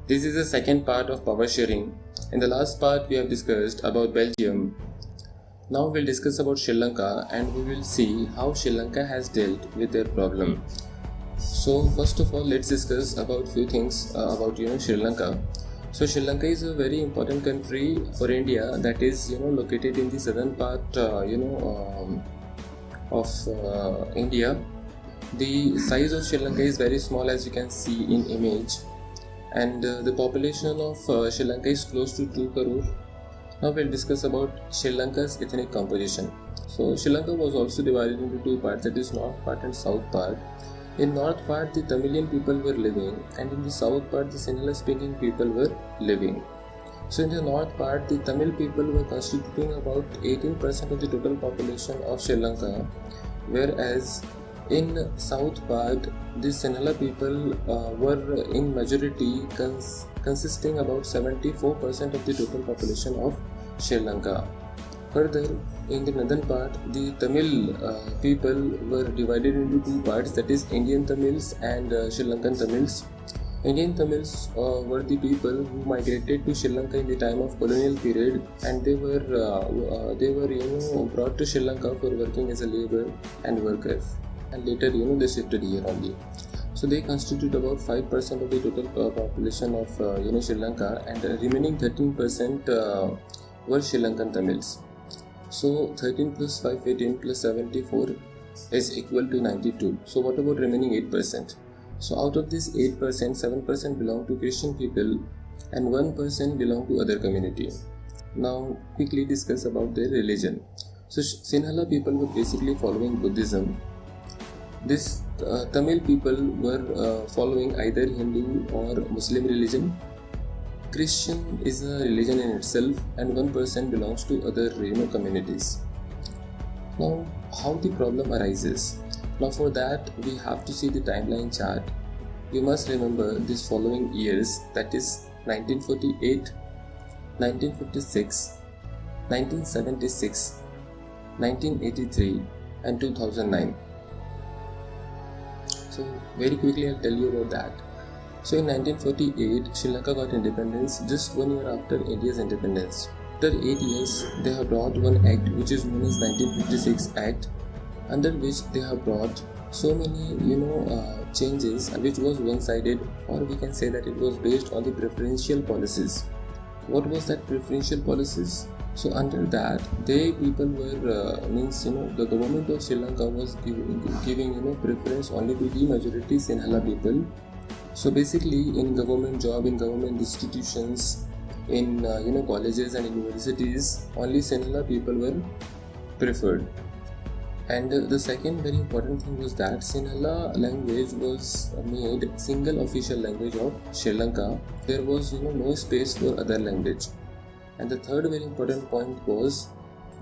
This is the second part of power sharing. In the last part, we have discussed about Belgium. Now we'll discuss about Sri Lanka and we will see how Sri Lanka has dealt with their problem. So first of all, let's discuss about few things about Sri Lanka. So Sri Lanka is a very important country for India that is located in the southern part of India. The size of Sri Lanka is very small, as you can see in image, and the population of Sri Lanka is close to 2 crore. Now we'll discuss about Sri Lanka's ethnic composition. So Sri Lanka was also divided into two parts, that is north part and south part. In north part the Tamilian people were living, and in the south part the Sinhala speaking people were living. So in the north part the Tamil people were constituting about 18% of the total population of Sri Lanka, whereas in south part the Sinhala people were in majority consisting about 74% of the total population of Sri Lanka. Further, in the northern part the Tamil people were divided into two parts, that is Indian Tamils and Sri Lankan Tamils. Indian Tamils were the people who migrated to Sri Lanka in the time of colonial period, and they were brought to Sri Lanka for working as a labor and workers, and later they shifted here only. So they constitute about 5% of the total population of Sri Lanka, and remaining 13% were Sri Lankan Tamils. So 13 plus 5, 18 plus 74 is equal to 92. So what about remaining 8%? So out of this 8%, 7% belong to Christian people and 1% belong to other community. Now quickly discuss about their religion. So Sinhala people were basically following Buddhism. This Tamil people were following either Hindu or Muslim religion. Christian is a religion in itself, and 1% belongs to other communities. Now how the problem arises? Now for that we have to see the timeline chart. You must remember these following years, that is 1948, 1956, 1976, 1983 and 2009. So very quickly I'll tell you about that. So in 1948, Sri Lanka got independence just 1 year after India's independence. After 8 years, they have brought one act which is known as 1956 Act, under which they have brought so many changes, which was one-sided, or we can say that it was based on the preferential policies. What was that preferential policies? So under that, they people were the government of Sri Lanka was giving preference only to the majority Sinhala people. So basically, in government job, in government institutions, in colleges and universities, only Sinhala people were preferred. And the second very important thing was that Sinhala language was made single official language of Sri Lanka. There was no space for other language. And the third very important point was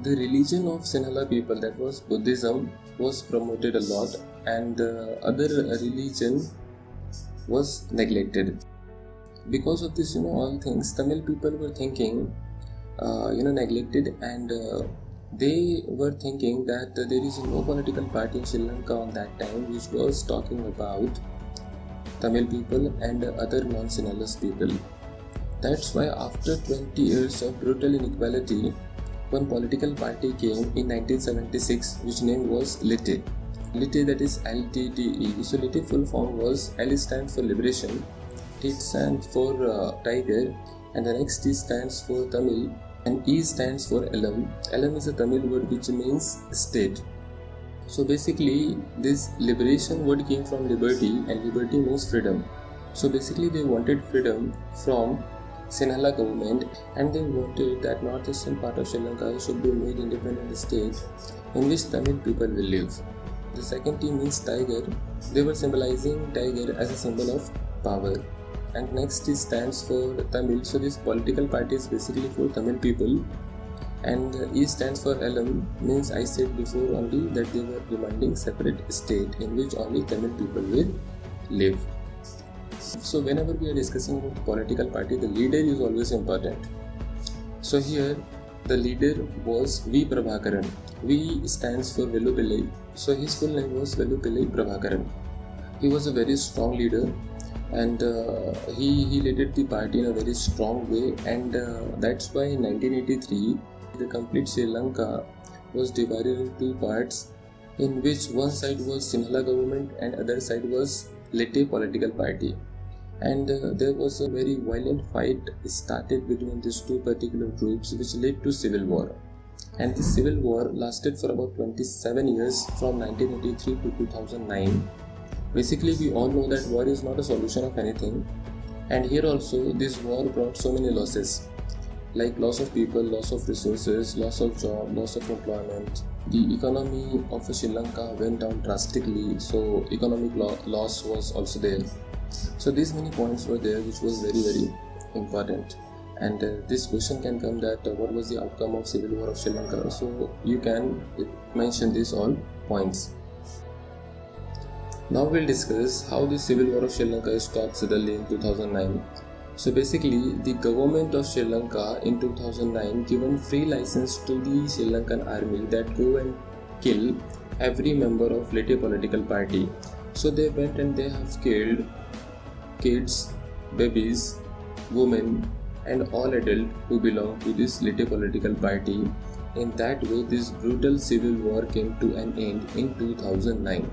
the religion of Sinhala people, that was Buddhism, was promoted a lot, and other religion was neglected. Because of this all things, Tamil people were thinking neglected, and they were thinking that there is no political party in Sri Lanka on that time which was talking about Tamil people and other non-Sinhalese people. That's why after 20 years of brutal inequality, one political party came in 1976, which name was LITE. LITE, that is LTTE. So LITE full form was L stands for liberation, T stands for tiger, and the next T stands for Tamil, and E stands for Elam. Elam is a Tamil word which means state. So basically this liberation word came from liberty, and liberty means freedom. So basically they wanted freedom from Sinhala government, and they wanted that northeastern part of Sri Lanka should be made independent state in which Tamil people will live. The second T means tiger. They were symbolizing tiger as a symbol of power. And next T stands for Tamil. So this political party is basically for Tamil people. And E stands for Elam, means I said before only that they were demanding separate state in which only Tamil people will live. So whenever we are discussing about the political party, the leader is always important. So here the leader was V. Prabhakaran. V stands for Vellupillai. So his full name was Vellupillai Prabhakaran. He was a very strong leader, and he led the party in a very strong way, and that's why in 1983 the complete Sri Lanka was divided in two parts, in which one side was Sinhala government and other side was Lete political party. And there was a very violent fight started between these two particular groups, which led to civil war. And this civil war lasted for about 27 years, from 1983 to 2009. Basically, we all know that war is not a solution of anything, and here also this war brought so many losses, like loss of people, loss of resources, loss of job, loss of employment. The economy of Sri Lanka went down drastically, so economic loss was also there. So these many points were there, which was very important. And this question can come that what was the outcome of civil war of Sri Lanka? So you can mention these all points. Now we'll discuss how the civil war of Sri Lanka stopped suddenly in 2009. So basically, the government of Sri Lanka in 2009 given free license to the Sri Lankan army that go and kill every member of Lete political party. So they went and they have killed kids, babies, women, and all adults who belong to this Lete political party. In that way, this brutal civil war came to an end in 2009.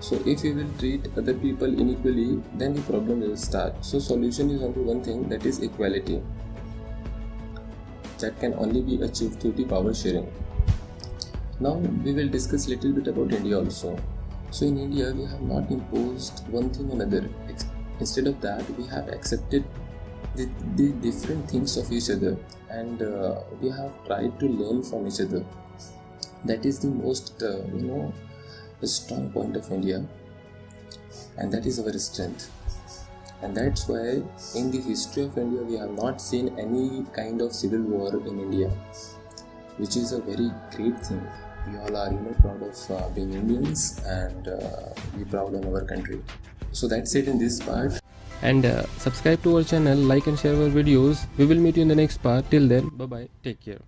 So if we will treat other people unequally, then the problem will start. So solution is only one thing, that is equality. That can only be achieved through the power sharing. Now we will discuss little bit about India also. So in India, we have not imposed one thing on another. Instead of that, we have accepted the different things of each other, and we have tried to learn from each other. That is the most a strong point of India, and that is our strength. And that's why in the history of India we have not seen any kind of civil war in India, which is a very great thing. We all are proud of being Indians, and we proud of our country. So that's it in this part. And subscribe to our channel, like and share our videos. We will meet you in the next part. Till then, bye bye, take care.